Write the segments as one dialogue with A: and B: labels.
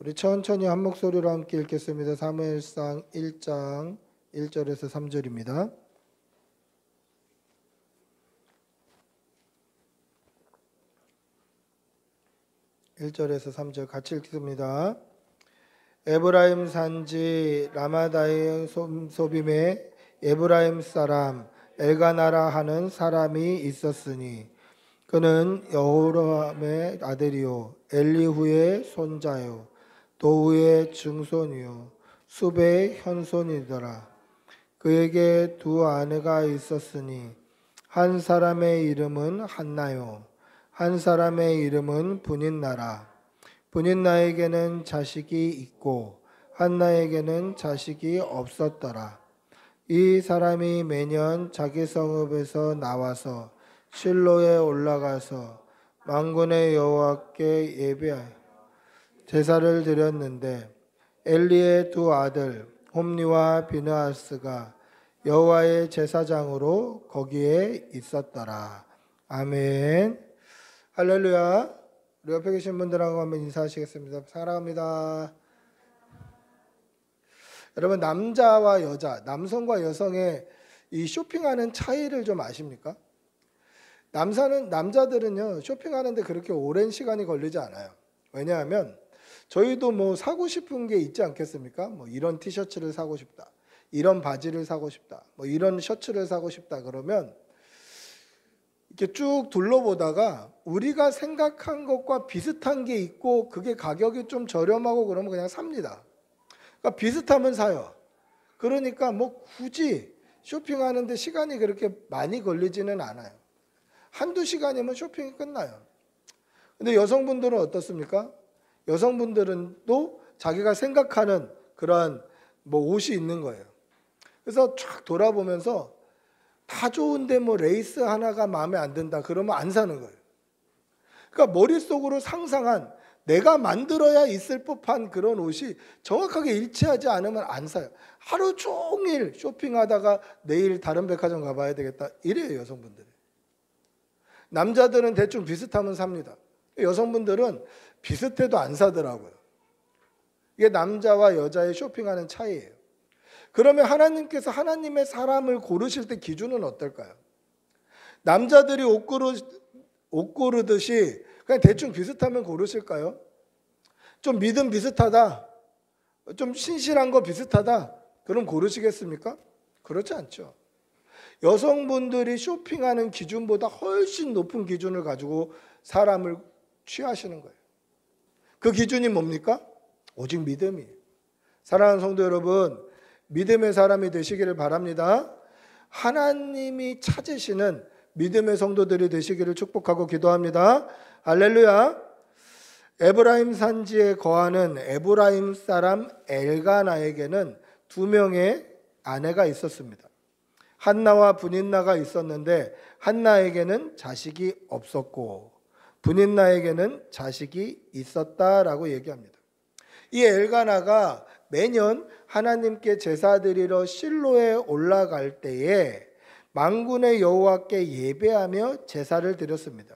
A: 우리 천천히 한 목소리로 함께 읽겠습니다. 사무엘상 1장 1절에서 3절입니다. (1절에서 3절) 같이 읽습니다. 에브라임 산지 라마다의 소빔에 에브라임 사람 엘가나라 하는 사람이 있었으니 그는 여호람의 아들이요 엘리후의 손자요 도우의 증손이요 숲의 현손이더라. 그에게 두 아내가 있었으니 한 사람의 이름은 한나요 한 사람의 이름은 브닛나라. 브닛나에게는 자식이 있고 한나에게는 자식이 없었더라. 이 사람이 매년 자기 성읍에서 나와서 실로에 올라가서 만군의 여호와께 예배하여 제사를 드렸는데 엘리의 두 아들 홈니와 비느하스가 여호와의 제사장으로 거기에 있었더라. 아멘. 할렐루야. 우리 옆에 계신 분들하고 한번 인사하시겠습니다. 사랑합니다. 여러분, 남자와 여자, 남성과 여성의 이 쇼핑하는 차이를 좀 아십니까? 남자들은요 쇼핑하는데 그렇게 오랜 시간이 걸리지 않아요. 왜냐하면 저희도 뭐 사고 싶은 게 있지 않겠습니까? 뭐 이런 티셔츠를 사고 싶다, 이런 바지를 사고 싶다, 뭐 이런 셔츠를 사고 싶다 그러면 이렇게 쭉 둘러보다가 우리가 생각한 것과 비슷한 게 있고 그게 가격이 좀 저렴하고 그러면 그냥 삽니다. 그러니까 비슷하면 사요. 그러니까 뭐 굳이 쇼핑하는데 시간이 그렇게 많이 걸리지는 않아요. 한두 시간이면 쇼핑이 끝나요. 근데 여성분들은 어떻습니까? 여성분들은 또 자기가 생각하는 그러한 뭐 옷이 있는 거예요. 그래서 쫙 돌아보면서 다 좋은데 뭐 레이스 하나가 마음에 안 든다 그러면 안 사는 거예요. 그러니까 머릿속으로 상상한 내가 만들어야 있을 법한 그런 옷이 정확하게 일치하지 않으면 안 사요. 하루 종일 쇼핑하다가 내일 다른 백화점 가봐야 되겠다 이래요 여성분들이. 남자들은 대충 비슷하면 삽니다. 여성분들은 비슷해도 안 사더라고요. 이게 남자와 여자의 쇼핑하는 차이예요. 그러면 하나님께서 하나님의 사람을 고르실 때 기준은 어떨까요? 남자들이 옷 고르듯이 그냥 대충 비슷하면 고르실까요? 좀 믿음 비슷하다, 좀 신실한 거 비슷하다, 그럼 고르시겠습니까? 그렇지 않죠. 여성분들이 쇼핑하는 기준보다 훨씬 높은 기준을 가지고 사람을 취하시는 거예요. 그 기준이 뭡니까? 오직 믿음이에요. 사랑하는 성도 여러분, 믿음의 사람이 되시기를 바랍니다. 하나님이 찾으시는 믿음의 성도들이 되시기를 축복하고 기도합니다. 할렐루야. 에브라임 산지에 거하는 에브라임 사람 엘가나에게는 두 명의 아내가 있었습니다. 한나와 브닛나가 있었는데 한나에게는 자식이 없었고 브닛나에게는 자식이 있었다라고 얘기합니다. 이 엘가나가 매년 하나님께 제사 드리러 실로에 올라갈 때에 만군의 여호와께 예배하며 제사를 드렸습니다.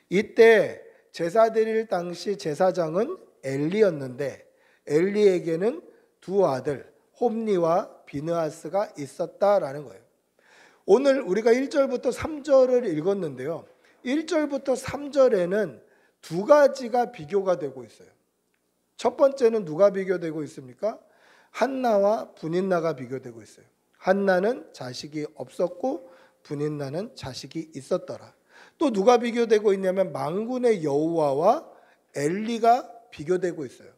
A: 이때 제사 드릴 당시 제사장은 엘리였는데 엘리에게는 두 아들 홈니와 비느하스가 있었다라는 거예요. 오늘 우리가 1절부터 3절을 읽었는데요. 1절부터 3절에는 두 가지가 비교가 되고 있어요. 첫 번째는 누가 비교되고 있습니까? 한나와 브닛나가 비교되고 있어요. 한나는 자식이 없었고 브닛나는 자식이 있었더라. 또 누가 비교되고 있냐면 만군의 여호와와 엘리가 비교되고 있어요.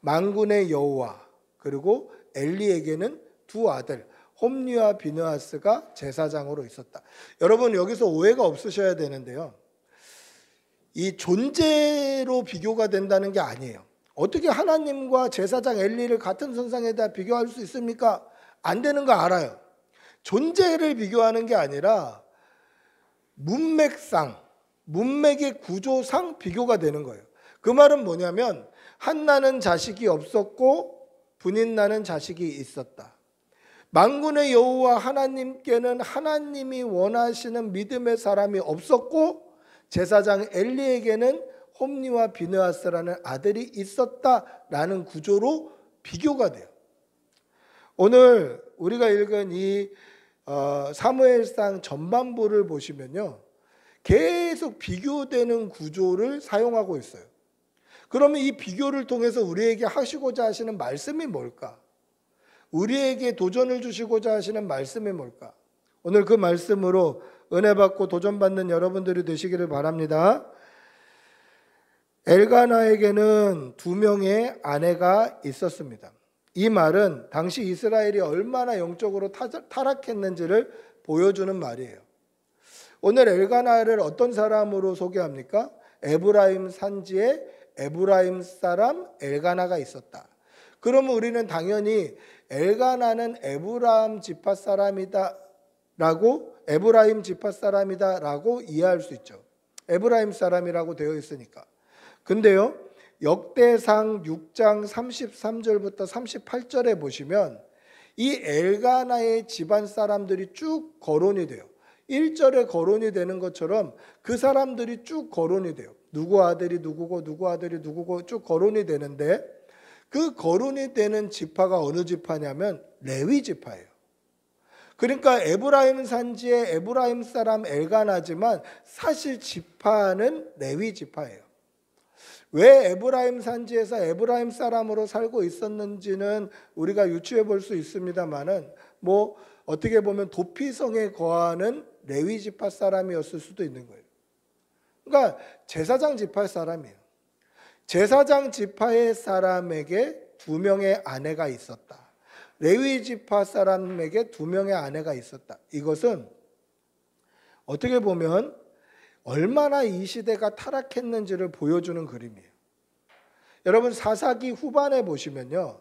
A: 만군의 여호와 그리고 엘리에게는 두 아들 홈니와 비느하스가 제사장으로 있었다. 여러분 여기서 오해가 없으셔야 되는데요. 이 존재로 비교가 된다는 게 아니에요. 어떻게 하나님과 제사장 엘리를 같은 선상에다 비교할 수 있습니까? 안 되는 거 알아요. 존재를 비교하는 게 아니라 문맥상, 문맥의 구조상 비교가 되는 거예요. 그 말은 뭐냐면 한나는 자식이 없었고 브닛나는 자식이 있었다. 만군의 여호와 하나님께는 하나님이 원하시는 믿음의 사람이 없었고 제사장 엘리에게는 홈리와 비느하스라는 아들이 있었다라는 구조로 비교가 돼요. 오늘 우리가 읽은 이 사무엘상 전반부를 보시면요, 계속 비교되는 구조를 사용하고 있어요. 그러면 이 비교를 통해서 우리에게 하시고자 하시는 말씀이 뭘까? 우리에게 도전을 주시고자 하시는 말씀이 뭘까? 오늘 그 말씀으로 은혜 받고 도전받는 여러분들이 되시기를 바랍니다. 엘가나에게는 2명의 아내가 있었습니다. 이 말은 당시 이스라엘이 얼마나 영적으로 타락했는지를 보여주는 말이에요. 오늘 엘가나를 어떤 사람으로 소개합니까? 에브라임 산지에 에브라임 사람 엘가나가 있었다. 그러면 우리는 당연히 엘가나는 에브라임 지파 사람이다라고 이해할 수 있죠. 에브라임 사람이라고 되어 있으니까. 근데요, 역대상 6장 33절부터 38절에 보시면 이 엘가나의 집안 사람들이 쭉 거론이 돼요. 1절에 거론이 되는 것처럼 그 사람들이 쭉 거론이 돼요. 누구 아들이 누구고 누구 아들이 누구고 쭉 거론이 되는데, 그 거론이 되는 지파가 어느 지파냐면 레위 지파예요. 그러니까 에브라임 산지의 에브라임 사람 엘가나지만 사실 지파는 레위 지파예요. 왜 에브라임 산지에서 에브라임 사람으로 살고 있었는지는 우리가 유추해 볼 수 있습니다만은, 뭐 어떻게 보면 도피성에 거하는 레위 지파 사람이었을 수도 있는 거예요. 그러니까 제사장 지파 사람이에요. 제사장 지파의 사람에게 2명의 아내가 있었다. 레위 지파 사람에게 2명의 아내가 있었다. 이것은 어떻게 보면 얼마나 이 시대가 타락했는지를 보여주는 그림이에요. 여러분, 사사기 후반에 보시면요,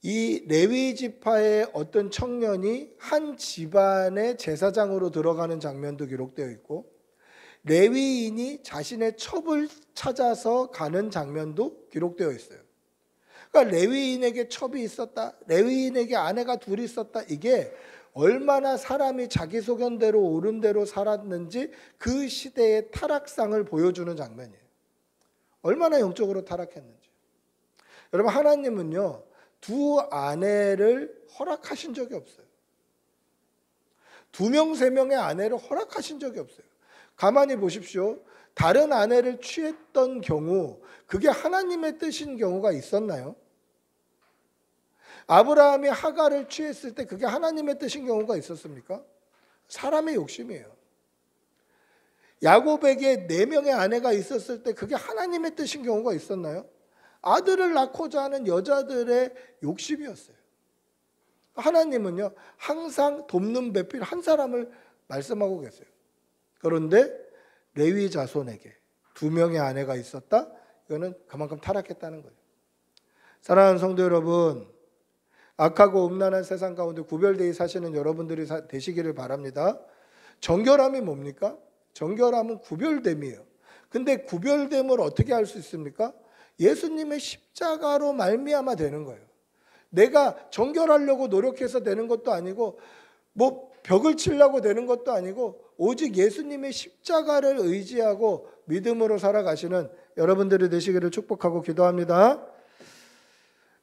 A: 이 레위 지파의 어떤 청년이 한 집안의 제사장으로 들어가는 장면도 기록되어 있고, 레위인이 자신의 첩을 찾아서 가는 장면도 기록되어 있어요. 그러니까 레위인에게 첩이 있었다, 레위인에게 아내가 둘이 있었다, 이게 얼마나 사람이 자기 소견대로 옳은 대로 살았는지 그 시대의 타락상을 보여주는 장면이에요. 얼마나 영적으로 타락했는지. 여러분, 하나님은요, 2 아내를 허락하신 적이 없어요. 2명, 3명의 아내를 허락하신 적이 없어요. 가만히 보십시오. 다른 아내를 취했던 경우, 그게 하나님의 뜻인 경우가 있었나요? 아브라함이 하갈을 취했을 때 그게 하나님의 뜻인 경우가 있었습니까? 사람의 욕심이에요. 야곱에게 4명의 아내가 있었을 때 그게 하나님의 뜻인 경우가 있었나요? 아들을 낳고자 하는 여자들의 욕심이었어요. 하나님은요, 항상 돕는 배필 한 사람을 말씀하고 계세요. 그런데 레위 자손에게 2명의 아내가 있었다? 이거는 그만큼 타락했다는 거예요. 사랑하는 성도 여러분, 악하고 음란한 세상 가운데 구별되어 사시는 여러분들이 되시기를 바랍니다. 정결함이 뭡니까? 정결함은 구별됨이에요. 근데 구별됨을 어떻게 할 수 있습니까? 예수님의 십자가로 말미암아 되는 거예요. 내가 정결하려고 노력해서 되는 것도 아니고, 뭐 벽을 치려고 되는 것도 아니고, 오직 예수님의 십자가를 의지하고 믿음으로 살아가시는 여러분들이 되시기를 축복하고 기도합니다.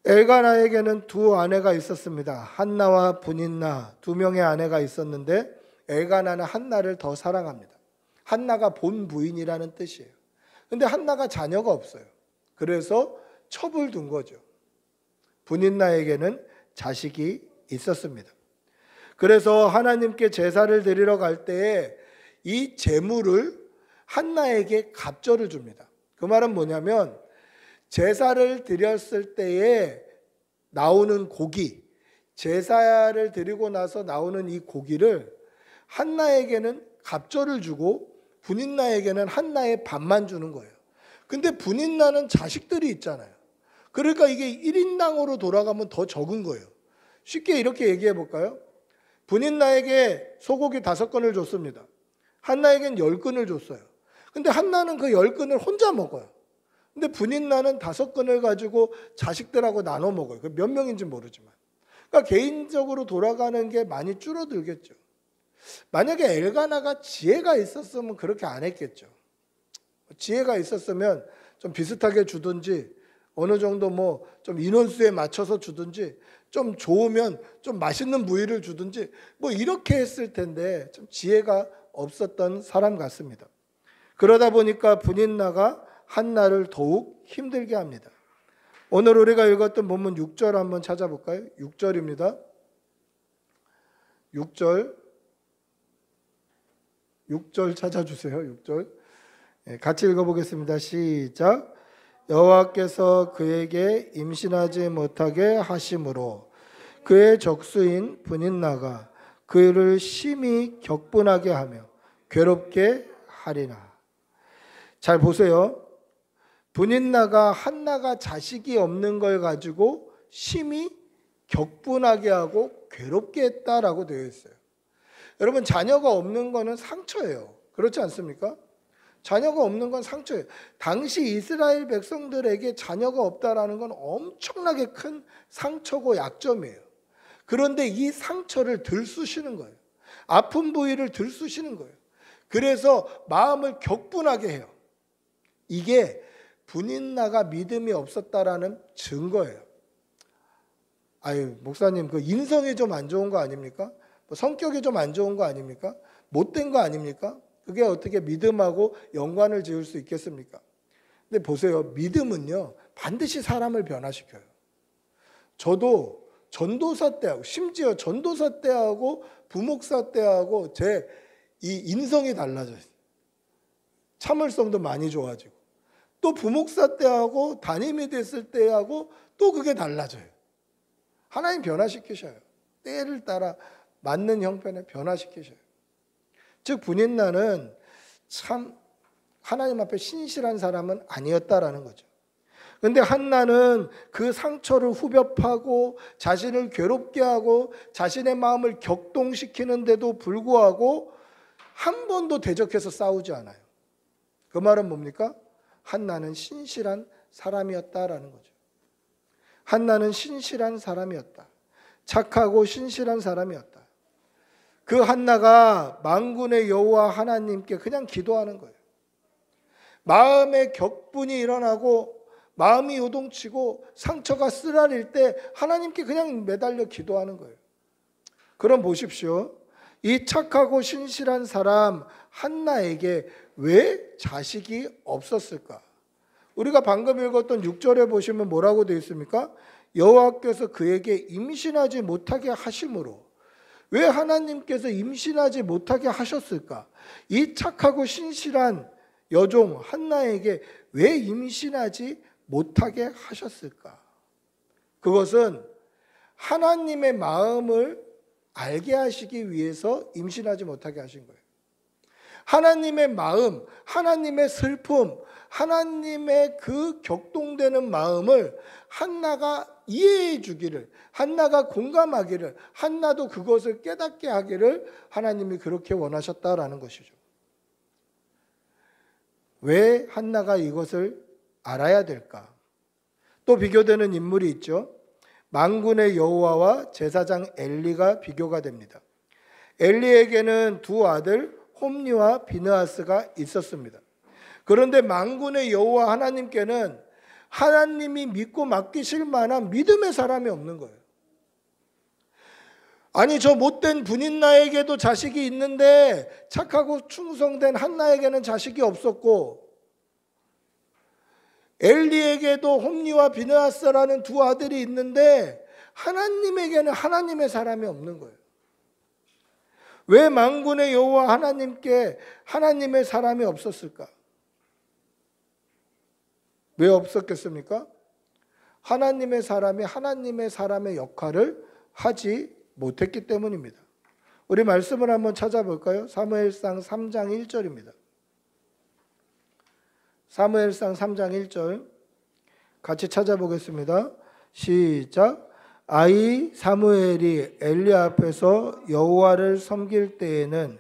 A: 엘가나에게는 2 아내가 있었습니다. 한나와 브닌나 2명의 아내가 있었는데, 엘가나는 한나를 더 사랑합니다. 한나가 본 부인이라는 뜻이에요. 근데 한나가 자녀가 없어요. 그래서 첩을 둔 거죠. 브닌나에게는 자식이 있었습니다. 그래서 하나님께 제사를 드리러 갈 때에 이 제물을 한나에게 갑절을 줍니다. 그 말은 뭐냐면, 제사를 드렸을 때에 나오는 고기, 제사를 드리고 나서 나오는 이 고기를 한나에게는 갑절을 주고 브닌나에게는 한나의 반만 주는 거예요. 근데 브닌나는 자식들이 있잖아요. 그러니까 이게 1인당으로 돌아가면 더 적은 거예요. 쉽게 이렇게 얘기해 볼까요? 브닌나에게 소고기 5건을 줬습니다. 한나에겐 10건을 줬어요. 근데 한나는 그 10건을 혼자 먹어요. 근데 브닌나는 5건을 가지고 자식들하고 나눠 먹어요. 몇 명인지 모르지만. 그러니까 개인적으로 돌아가는 게 많이 줄어들겠죠. 만약에 엘가나가 지혜가 있었으면 그렇게 안 했겠죠. 지혜가 있었으면 좀 비슷하게 주든지 어느 정도 뭐 좀 인원수에 맞춰서 주든지 좀 좋으면 좀 맛있는 부위를 주든지 뭐 이렇게 했을 텐데 좀 지혜가 없었던 사람 같습니다. 그러다 보니까 분인나가 한나를 더욱 힘들게 합니다. 오늘 우리가 읽었던 본문 6절 한번 찾아볼까요? 6절입니다. 6절 찾아주세요. 6절. 같이 읽어보겠습니다. 시작. 여호와께서 그에게 임신하지 못하게 하심으로 그의 적수인 분인나가 그를 심히 격분하게 하며 괴롭게 하리라. 잘 보세요. 분인나가 한나가 자식이 없는 걸 가지고 심히 격분하게 하고 괴롭게 했다라고 되어 있어요. 여러분, 자녀가 없는 거는 상처예요. 그렇지 않습니까? 자녀가 없는 건 상처예요. 당시 이스라엘 백성들에게 자녀가 없다라는 건 엄청나게 큰 상처고 약점이에요. 그런데 이 상처를 들쑤시는 거예요. 아픈 부위를 들쑤시는 거예요. 그래서 마음을 격분하게 해요. 이게 분인나가 믿음이 없었다라는 증거예요. 아유, 목사님, 그 인성이 좀 안 좋은 거 아닙니까? 뭐 성격이 좀 안 좋은 거 아닙니까? 못된 거 아닙니까? 그게 어떻게 믿음하고 연관을 지을 수 있겠습니까? 근데 보세요. 믿음은요, 반드시 사람을 변화시켜요. 저도 전도사 때하고, 심지어 전도사 때하고 부목사 때하고 제 이 인성이 달라져요. 참을성도 많이 좋아지고, 또 부목사 때하고 담임이 됐을 때하고 또 그게 달라져요. 하나님 변화시키셔요. 때를 따라 맞는 형편에 변화시키셔요. 즉 분인나는 참 하나님 앞에 신실한 사람은 아니었다라는 거죠. 그런데 한나는 그 상처를 후벼 파고 자신을 괴롭게 하고 자신의 마음을 격동시키는데도 불구하고 한 번도 대적해서 싸우지 않아요. 그 말은 뭡니까? 한나는 신실한 사람이었다라는 거죠. 한나는 신실한 사람이었다. 착하고 신실한 사람이었다. 그 한나가 만군의 여호와 하나님께 그냥 기도하는 거예요. 마음의 격분이 일어나고 마음이 요동치고 상처가 쓰라릴 때 하나님께 그냥 매달려 기도하는 거예요. 그럼 보십시오. 이 착하고 신실한 사람 한나에게 왜 자식이 없었을까? 우리가 방금 읽었던 6절에 보시면 뭐라고 되어 있습니까? 여호와께서 그에게 임신하지 못하게 하심으로. 왜 하나님께서 임신하지 못하게 하셨을까? 이 착하고 신실한 여종 한나에게 왜 임신하지 못하게 하셨을까? 그것은 하나님의 마음을 알게 하시기 위해서 임신하지 못하게 하신 거예요. 하나님의 마음, 하나님의 슬픔, 하나님의 그 격동되는 마음을 한나가 이해해 주기를, 한나가 공감하기를, 한나도 그것을 깨닫게 하기를 하나님이 그렇게 원하셨다라는 것이죠. 왜 한나가 이것을 알아야 될까? 또 비교되는 인물이 있죠. 만군의 여호와와 제사장 엘리가 비교가 됩니다. 엘리에게는 두 아들 홈니와 비느하스가 있었습니다. 그런데 만군의 여호와 하나님께는 하나님이 믿고 맡기실 만한 믿음의 사람이 없는 거예요. 아니, 저 못된 분인나에게도 자식이 있는데 착하고 충성된 한나에게는 자식이 없었고, 엘리에게도 홈니와 비느하스라는 두 아들이 있는데 하나님에게는 하나님의 사람이 없는 거예요. 왜 만군의 여호와 하나님께 하나님의 사람이 없었을까? 왜 없었겠습니까? 하나님의 사람이 하나님의 사람의 역할을 하지 못했기 때문입니다. 우리 말씀을 한번 찾아볼까요? 사무엘상 3장 1절입니다. 사무엘상 3장 1절 같이 찾아보겠습니다. 시작. 아이 사무엘이 엘리 앞에서 여호와를 섬길 때에는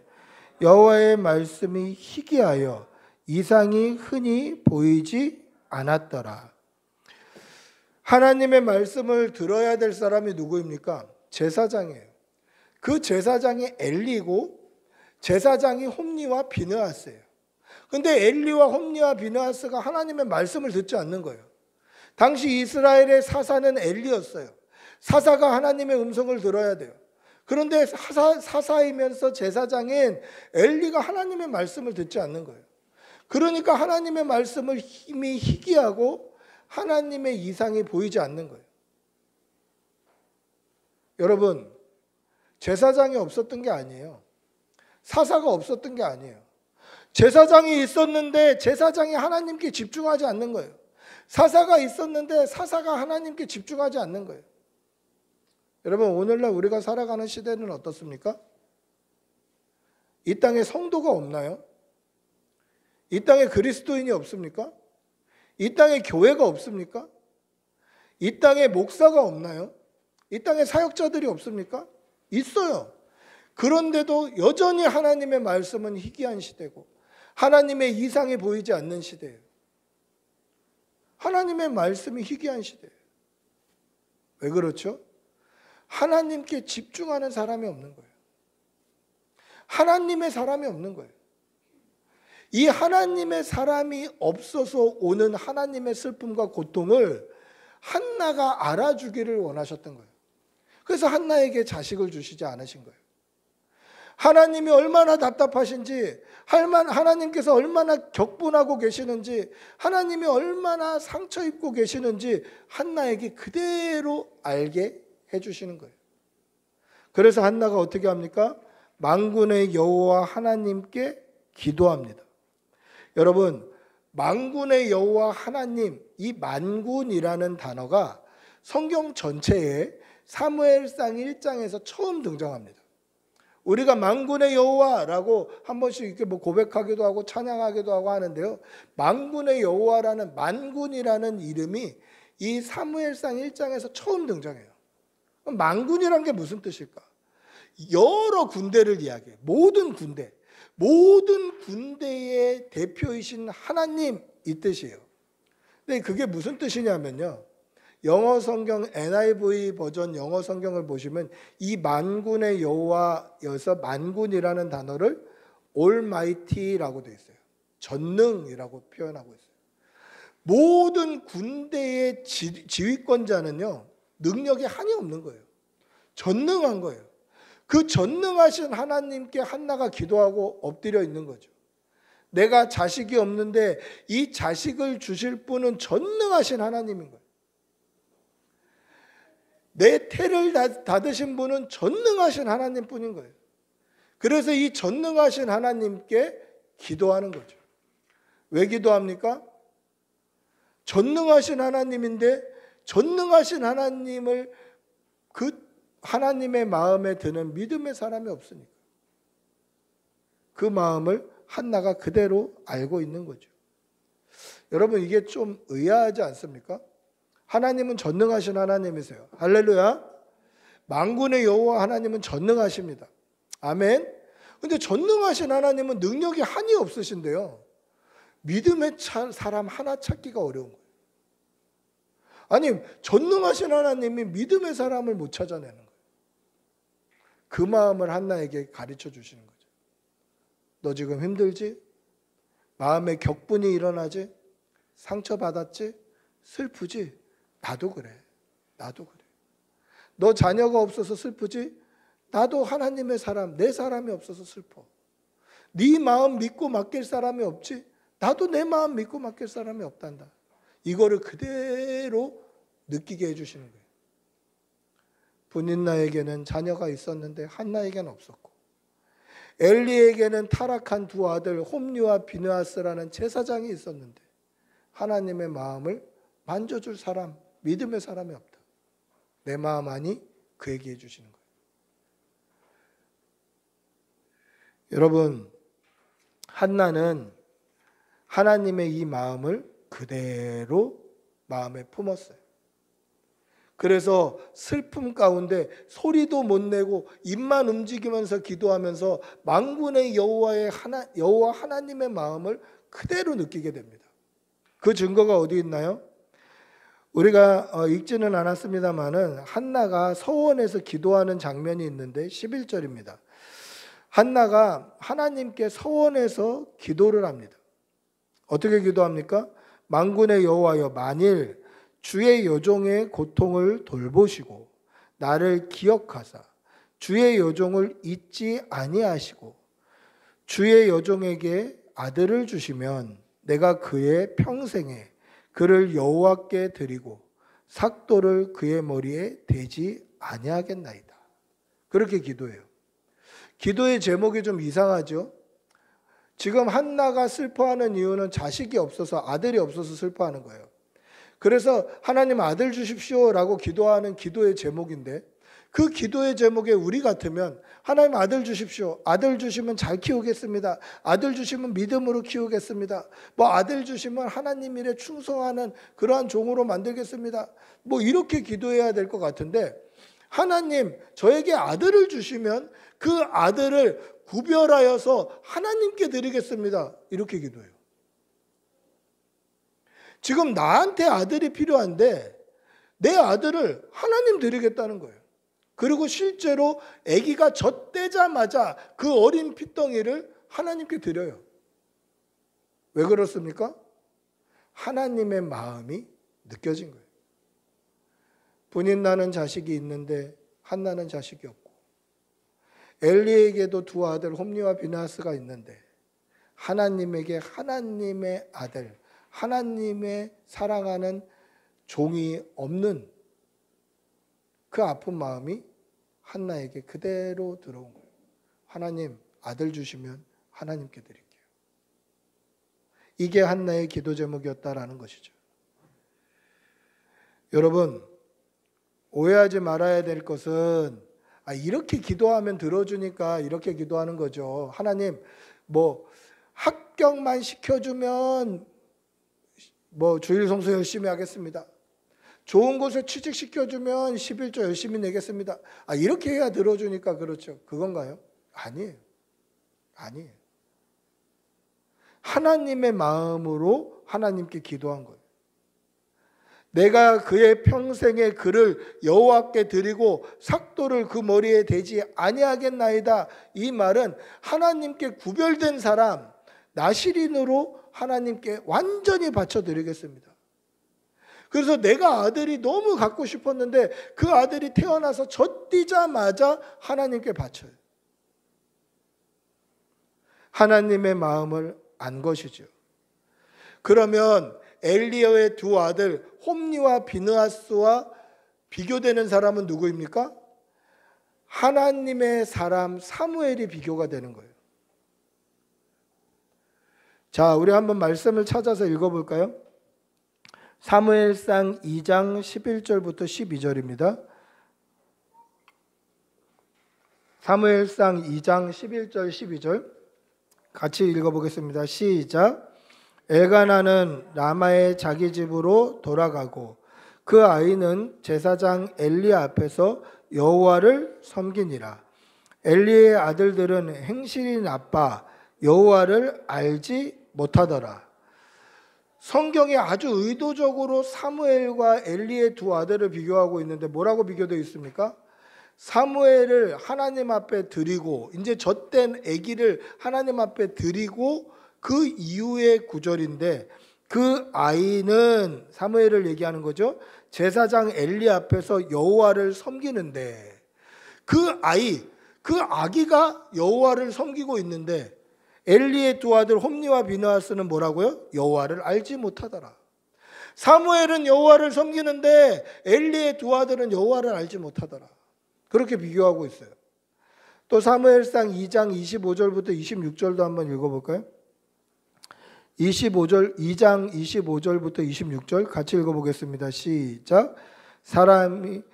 A: 여호와의 말씀이 희귀하여 이상이 흔히 보이지 않았더라. 하나님의 말씀을 들어야 될 사람이 누구입니까? 제사장이에요. 그 제사장이 엘리고 제사장이 홈니와 비느하스예요. 근데 엘리와 홈리와 비느하스가 하나님의 말씀을 듣지 않는 거예요. 당시 이스라엘의 사사는 엘리였어요. 사사가 하나님의 음성을 들어야 돼요. 그런데 사사이면서 제사장인 엘리가 하나님의 말씀을 듣지 않는 거예요. 그러니까 하나님의 말씀을 이미 희귀하고 하나님의 이상이 보이지 않는 거예요. 여러분, 제사장이 없었던 게 아니에요. 사사가 없었던 게 아니에요. 제사장이 있었는데 제사장이 하나님께 집중하지 않는 거예요. 사사가 있었는데 사사가 하나님께 집중하지 않는 거예요. 여러분, 오늘날 우리가 살아가는 시대는 어떻습니까? 이 땅에 성도가 없나요? 이 땅에 그리스도인이 없습니까? 이 땅에 교회가 없습니까? 이 땅에 목사가 없나요? 이 땅에 사역자들이 없습니까? 있어요. 그런데도 여전히 하나님의 말씀은 희귀한 시대고 하나님의 이상이 보이지 않는 시대예요. 하나님의 말씀이 희귀한 시대예요. 왜 그렇죠? 하나님께 집중하는 사람이 없는 거예요. 하나님의 사람이 없는 거예요. 이 하나님의 사람이 없어서 오는 하나님의 슬픔과 고통을 한나가 알아주기를 원하셨던 거예요. 그래서 한나에게 자식을 주시지 않으신 거예요. 하나님이 얼마나 답답하신지, 하나님께서 얼마나 격분하고 계시는지, 하나님이 얼마나 상처 입고 계시는지 한나에게 그대로 알게 해주시는 거예요. 그래서 한나가 어떻게 합니까? 만군의 여호와 하나님께 기도합니다. 여러분, 만군의 여호와 하나님, 이 만군이라는 단어가 성경 전체에 사무엘상 1장에서 처음 등장합니다. 우리가 만군의 여호와라고 한 번씩 이렇게 고백하기도 하고 찬양하기도 하고 하는데요. 만군의 여호와라는 만군이라는 이름이 이 사무엘상 1장에서 처음 등장해요. 만군이란 게 무슨 뜻일까? 여러 군대를 이야기해요. 모든 군대의 대표이신 하나님, 이 뜻이에요. 근데 그게 무슨 뜻이냐면요, 영어 성경 NIV 버전 영어 성경을 보시면 이 만군의 여호와여서 만군이라는 단어를 Almighty라고 되어 있어요. 전능이라고 표현하고 있어요. 모든 군대의 지휘권자는요, 능력이 한이 없는 거예요. 전능한 거예요. 그 전능하신 하나님께 한나가 기도하고 엎드려 있는 거죠. 내가 자식이 없는데 이 자식을 주실 분은 전능하신 하나님인 거예요. 내 태를 닫으신 분은 전능하신 하나님뿐인 거예요. 그래서 이 전능하신 하나님께 기도하는 거죠. 왜 기도합니까? 전능하신 하나님인데 전능하신 하나님을 그 하나님의 마음에 드는 믿음의 사람이 없으니까 그 마음을 한나가 그대로 알고 있는 거죠. 여러분, 이게 좀 의아하지 않습니까? 하나님은 전능하신 하나님이세요. 할렐루야. 만군의 여호와 하나님은 전능하십니다. 아멘. 근데 전능하신 하나님은 능력이 한이 없으신데요, 믿음의 사람 하나 찾기가 어려운 거예요. 아니, 전능하신 하나님이 믿음의 사람을 못 찾아내는 거예요. 그 마음을 한나에게 가르쳐 주시는 거죠. 너 지금 힘들지? 마음에 격분이 일어나지? 상처받았지? 슬프지? 나도 그래. 나도 그래. 너 자녀가 없어서 슬프지? 나도 하나님의 사람, 내 사람이 없어서 슬퍼. 네 마음 믿고 맡길 사람이 없지? 나도 내 마음 믿고 맡길 사람이 없단다. 이거를 그대로 느끼게 해주시는 거예요. 분인나에게는 자녀가 있었는데 한나에게는 없었고, 엘리에게는 타락한 두 아들 홈리와 비느하스라는 제사장이 있었는데 하나님의 마음을 만져줄 사람, 믿음의 사람이 없다. 내 마음 아니 그에게 해주시는 거예요. 여러분, 한나는 하나님의 이 마음을 그대로 마음에 품었어요. 그래서 슬픔 가운데 소리도 못 내고 입만 움직이면서 기도하면서 만군의 여호와 하나님의 마음을 그대로 느끼게 됩니다. 그 증거가 어디 있나요? 우리가 읽지는 않았습니다만은 한나가 서원에서 기도하는 장면이 있는데 11절입니다. 한나가 하나님께 서원해서 기도를 합니다. 어떻게 기도합니까? 만군의 여호와여, 만일 주의 여종의 고통을 돌보시고 나를 기억하사 주의 여종을 잊지 아니하시고 주의 여종에게 아들을 주시면 내가 그의 평생에 그를 여호와께 드리고 삭도를 그의 머리에 대지 아니하겠나이다. 그렇게 기도해요. 기도의 제목이 좀 이상하죠? 지금 한나가 슬퍼하는 이유는 자식이 없어서, 아들이 없어서 슬퍼하는 거예요. 그래서 하나님 아들 주십시오라고 기도하는 기도의 제목인데, 그 기도의 제목에 우리 같으면 하나님 아들 주십시오. 아들 주시면 잘 키우겠습니다. 아들 주시면 믿음으로 키우겠습니다. 뭐 아들 주시면 하나님 일에 충성하는 그러한 종으로 만들겠습니다. 뭐 이렇게 기도해야 될 것 같은데, 하나님 저에게 아들을 주시면 그 아들을 구별하여서 하나님께 드리겠습니다. 이렇게 기도해요. 지금 나한테 아들이 필요한데 내 아들을 하나님 드리겠다는 거예요. 그리고 실제로 아기가 젖대자마자 그 어린 핏덩이를 하나님께 드려요. 왜 그렇습니까? 하나님의 마음이 느껴진 거예요. 본인 나는 자식이 있는데 한나는 자식이 없고, 엘리에게도 두 아들 홈리와 비나스가 있는데 하나님에게 하나님의 아들, 하나님의 사랑하는 종이 없는 그 아픈 마음이 한나에게 그대로 들어온 거예요. 하나님 아들 주시면 하나님께 드릴게요. 이게 한나의 기도 제목이었다라는 것이죠. 여러분, 오해하지 말아야 될 것은 이렇게 기도하면 들어주니까 이렇게 기도하는 거죠. 하나님 뭐 합격만 시켜주면 뭐 주일 성수 열심히 하겠습니다. 좋은 곳에 취직시켜주면 11조 열심히 내겠습니다. 이렇게 해야 들어주니까 그렇죠. 그건가요? 아니에요. 아니에요. 하나님의 마음으로 하나님께 기도한 거예요. 내가 그의 평생에 그를 여호와께 드리고 삭도를 그 머리에 대지 아니하겠나이다. 이 말은 하나님께 구별된 사람, 나실인으로 하나님께 완전히 바쳐드리겠습니다. 그래서 내가 아들이 너무 갖고 싶었는데 그 아들이 태어나서 젖뛰자마자 하나님께 바쳐요. 하나님의 마음을 안 것이죠. 그러면 엘리야의 두 아들 홈리와 비느하스와 비교되는 사람은 누구입니까? 하나님의 사람 사무엘이 비교가 되는 거예요. 자, 우리 한번 말씀을 찾아서 읽어볼까요? 사무엘상 2장 11절부터 12절입니다. 사무엘상 2장 11절 12절 같이 읽어보겠습니다. 시작. 엘가나는 라마의 자기 집으로 돌아가고 그 아이는 제사장 엘리 앞에서 여호와를 섬기니라. 엘리의 아들들은 행실이 나빠 여호와를 알지 못하더라. 성경에 아주 의도적으로 사무엘과 엘리의 두 아들을 비교하고 있는데 뭐라고 비교되어 있습니까? 사무엘을 하나님 앞에 드리고 이제 젖된 아기를 하나님 앞에 드리고 그 이후의 구절인데, 그 아이는 사무엘을 얘기하는 거죠. 제사장 엘리 앞에서 여호와를 섬기는데 그 아기가 여호와를 섬기고 있는데 엘리의 두 아들 홈리와 비느하스는 뭐라고요? 여호와를 알지 못하더라. 사무엘은 여호와를 섬기는데 엘리의 두 아들은 여호와를 알지 못하더라. 그렇게 비교하고 있어요. 또 사무엘상 2장 25절부터 26절도 한번 읽어볼까요? 2장 25절부터 26절 같이 읽어보겠습니다. 시작.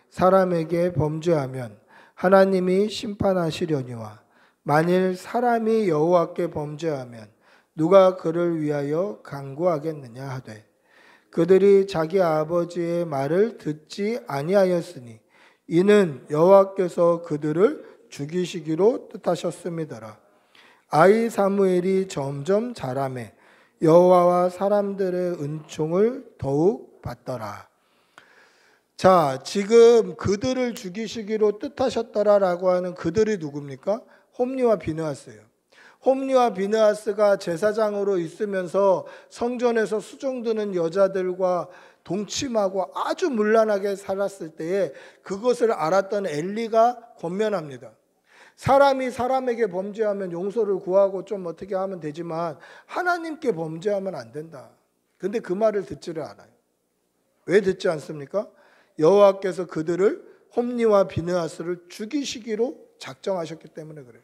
A: 사람에게 범죄하면 하나님이 심판하시려니와 만일 사람이 여호와께 범죄하면 누가 그를 위하여 간구하겠느냐 하되 그들이 자기 아버지의 말을 듣지 아니하였으니 이는 여호와께서 그들을 죽이시기로 뜻하셨음이더라. 아이 사무엘이 점점 자라매 여호와와 사람들의 은총을 더욱 받더라. 자, 지금 그들을 죽이시기로 뜻하셨더라라고 하는 그들이 누굽니까? 홈리와 비느하스예요. 홈리와 비느하스가 제사장으로 있으면서 성전에서 수종드는 여자들과 동침하고 아주 문란하게 살았을 때에 그것을 알았던 엘리가 권면합니다. 사람이 사람에게 범죄하면 용서를 구하고 좀 어떻게 하면 되지만 하나님께 범죄하면 안 된다. 근데 그 말을 듣지를 않아요. 왜 듣지 않습니까? 여호와께서 그들을 홈리와 비느하스를 죽이시기로 작정하셨기 때문에 그래요.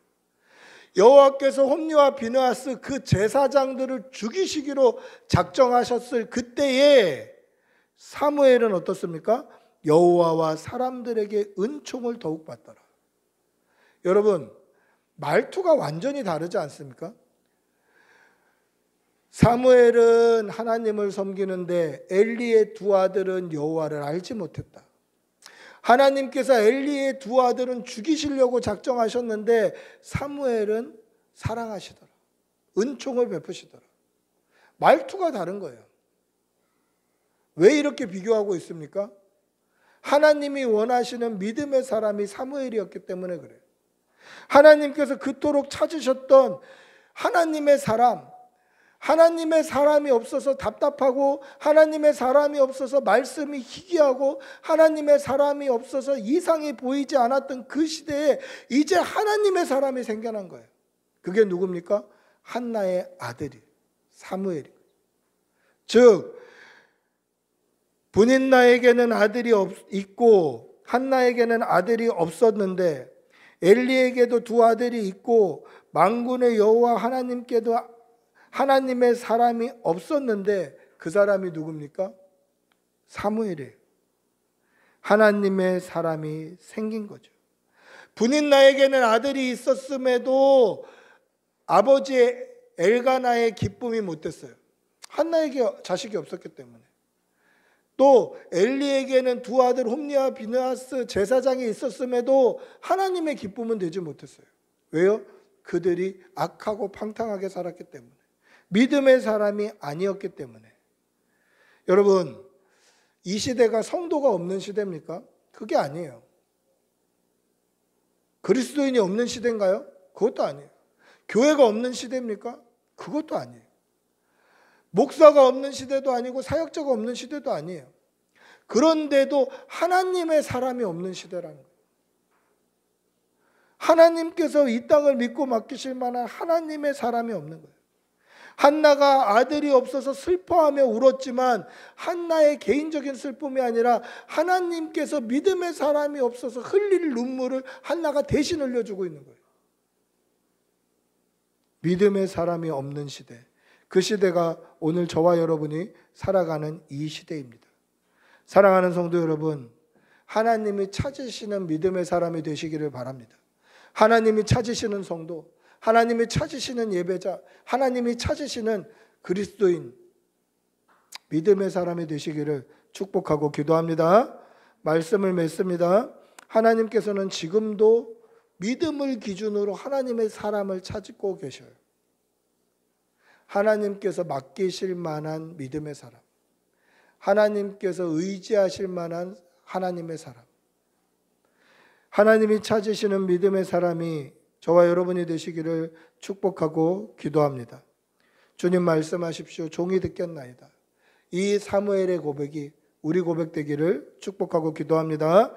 A: 여호와께서 홈리와 비느하스 그 제사장들을 죽이시기로 작정하셨을 그때에 사무엘은 어떻습니까? 여호와와 사람들에게 은총을 더욱 받더라. 여러분, 말투가 완전히 다르지 않습니까? 사무엘은 하나님을 섬기는데 엘리의 두 아들은 여호와를 알지 못했다. 하나님께서 엘리의 두 아들은 죽이시려고 작정하셨는데 사무엘은 사랑하시더라. 은총을 베푸시더라. 말투가 다른 거예요. 왜 이렇게 비교하고 있습니까? 하나님이 원하시는 믿음의 사람이 사무엘이었기 때문에 그래요. 하나님께서 그토록 찾으셨던 하나님의 사람, 하나님의 사람이 없어서 답답하고 하나님의 사람이 없어서 말씀이 희귀하고 하나님의 사람이 없어서 이상이 보이지 않았던 그 시대에 이제 하나님의 사람이 생겨난 거예요. 그게 누굽니까? 한나의 아들이 사무엘이. 즉 분인나에게는 아들이 있고 한나에게는 아들이 없었는데 엘리에게도 두 아들이 있고 만군의 여호와 하나님께도 하나님의 사람이 없었는데 그 사람이 누굽니까? 사무엘이에요. 하나님의 사람이 생긴 거죠. 분인나에게는 아들이 있었음에도 아버지 엘가나의 기쁨이 못 됐어요. 한나에게 자식이 없었기 때문에. 또 엘리에게는 두 아들 홈리와 비느하스 제사장이 있었음에도 하나님의 기쁨은 되지 못했어요. 왜요? 그들이 악하고 팡탕하게 살았기 때문에. 믿음의 사람이 아니었기 때문에. 여러분, 이 시대가 성도가 없는 시대입니까? 그게 아니에요. 그리스도인이 없는 시대인가요? 그것도 아니에요. 교회가 없는 시대입니까? 그것도 아니에요. 목사가 없는 시대도 아니고 사역자가 없는 시대도 아니에요. 그런데도 하나님의 사람이 없는 시대라는 거예요. 하나님께서 이 땅을 믿고 맡기실 만한 하나님의 사람이 없는 거예요. 한나가 아들이 없어서 슬퍼하며 울었지만 한나의 개인적인 슬픔이 아니라 하나님께서 믿음의 사람이 없어서 흘릴 눈물을 한나가 대신 흘려주고 있는 거예요. 믿음의 사람이 없는 시대. 그 시대가 오늘 저와 여러분이 살아가는 이 시대입니다. 사랑하는 성도 여러분, 하나님이 찾으시는 믿음의 사람이 되시기를 바랍니다. 하나님이 찾으시는 성도, 하나님이 찾으시는 예배자, 하나님이 찾으시는 그리스도인, 믿음의 사람이 되시기를 축복하고 기도합니다. 말씀을 맺습니다. 하나님께서는 지금도 믿음을 기준으로 하나님의 사람을 찾고 계셔요. 하나님께서 맡기실 만한 믿음의 사람, 하나님께서 의지하실 만한 하나님의 사람, 하나님이 찾으시는 믿음의 사람이 저와 여러분이 되시기를 축복하고 기도합니다. 주님 말씀하십시오. 종이 듣겠나이다. 이 사무엘의 고백이 우리 고백 되기를 축복하고 기도합니다.